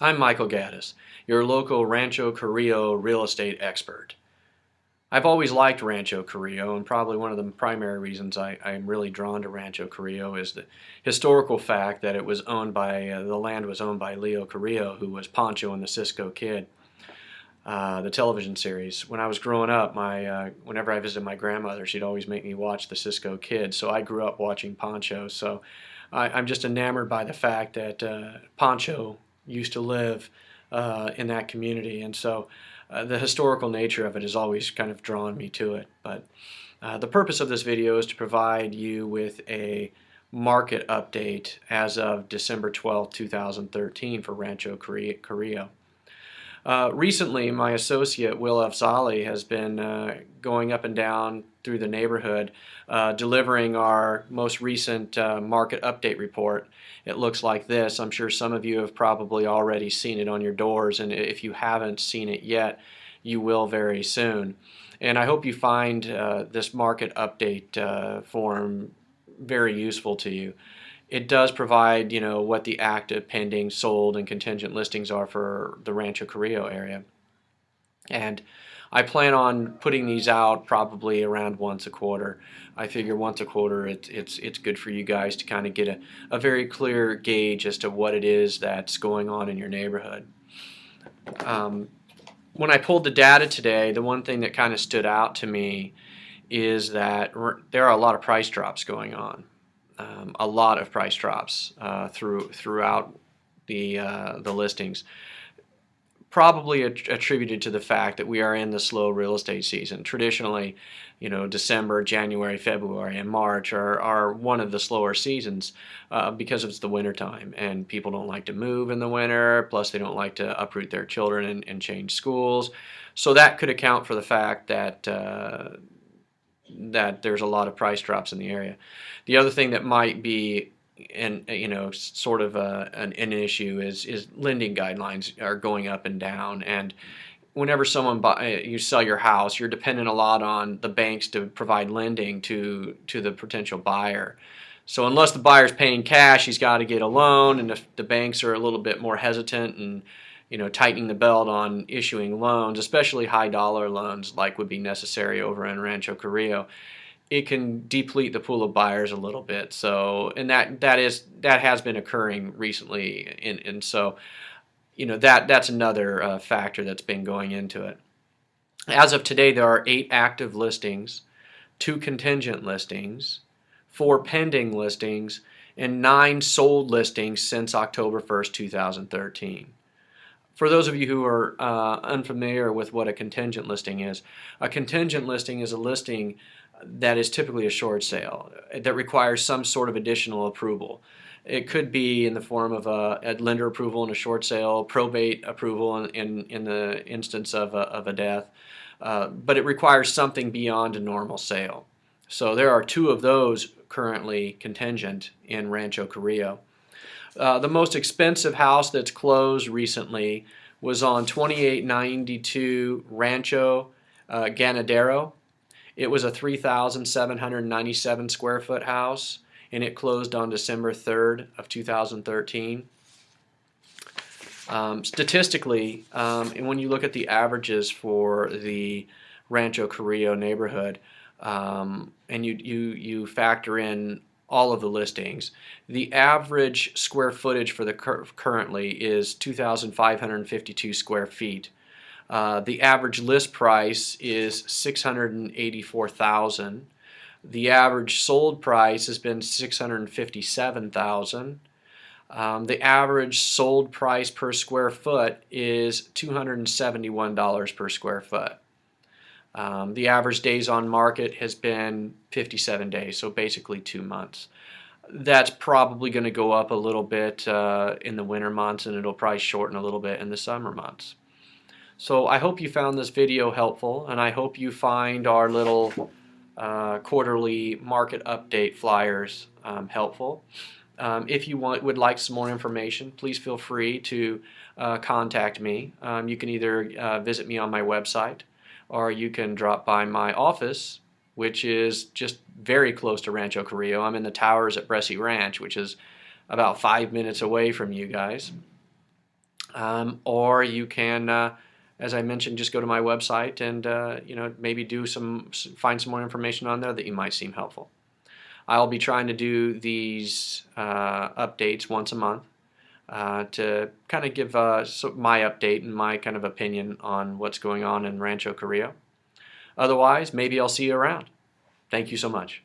I'm Michael Gaddis, your local Rancho Carrillo real estate expert. I've always liked Rancho Carrillo, and probably one of the primary reasons I'm really drawn to Rancho Carrillo is the historical fact that it was owned by, the land was owned by Leo Carrillo, who was Pancho in the Cisco Kid, the television series. When I was growing up, whenever I visited my grandmother, she'd always make me watch the Cisco Kid, so I grew up watching Pancho. So I'm just enamored by the fact that Pancho used to live in that community, and so the historical nature of it has always kind of drawn me to it. But the purpose of this video is to provide you with a market update as of December 12, 2013 for Rancho Carrillo. Recently, my associate, Will Afzali, has been going up and down through the neighborhood, delivering our most recent market update report. It looks like this. I'm sure some of you have probably already seen it on your doors, and if you haven't seen it yet, you will very soon. And I hope you find this market update form very useful to you. It does provide, what the active, pending, sold, and contingent listings are for the Rancho Carrillo area. And I plan on putting these out probably around once a quarter. I figure once a quarter it's good for you guys to kind of get a very clear gauge as to what it is that's going on in your neighborhood. When I pulled the data today, the one thing that kind of stood out to me is that there are a lot of price drops going on. A lot of price drops throughout the listings, probably attributed to the fact that we are in the slow real estate season. Traditionally, December, January, February, and March are one of the slower seasons because it's the winter time, and people don't like to move in the winter, plus they don't like to uproot their children and change schools. So that could account for the fact that there's a lot of price drops in the area. The other thing that might be sort of an issue is lending guidelines are going up and down, and whenever you sell your house, you're dependent a lot on the banks to provide lending to the potential buyer. So unless the buyer's paying cash, he's got to get a loan, and if the banks are a little bit more hesitant and tightening the belt on issuing loans, especially high dollar loans like would be necessary over in Rancho Carrillo, it can deplete the pool of buyers a little bit. So, and that has been occurring recently, and so that's another factor that's been going into it. As of today, there are 8 active listings, 2 contingent listings, 4 pending listings, and 9 sold listings since October 1st, 2013. For those of you who are unfamiliar with what a contingent listing is, a contingent listing is a listing that is typically a short sale that requires some sort of additional approval. It could be in the form of a lender approval in a short sale, probate approval in the instance of a death, but it requires something beyond a normal sale. So there are 2 of those currently contingent in Rancho Carrillo. The most expensive house that's closed recently was on 2892 Rancho Ganadero. It was a 3,797 square foot house, and it closed on December 3rd of 2013. Statistically, and when you look at the averages for the Rancho Carrillo neighborhood, and you factor in all of the listings, the average square footage for the currently is 2,552 square feet. The average list price is $684,000. The average sold price has been $657,000. The average sold price per square foot is $271 per square foot. The average days on market has been 57 days, so basically 2 months. That's probably going to go up a little bit in the winter months, and it'll probably shorten a little bit in the summer months. So I hope you found this video helpful, and I hope you find our little quarterly market update flyers helpful. If you would like some more information, please feel free to contact me. You can either visit me on my website, or you can drop by my office, which is just very close to Rancho Carrillo. I'm in the towers at Bressi Ranch, which is about 5 minutes away from you guys. or you can, as I mentioned, just go to my website and maybe find some more information on there that you might seem helpful. I'll be trying to do these updates once a month to kind of give my update and my kind of opinion on what's going on in Rancho Carrillo. Otherwise, maybe I'll see you around. Thank you so much.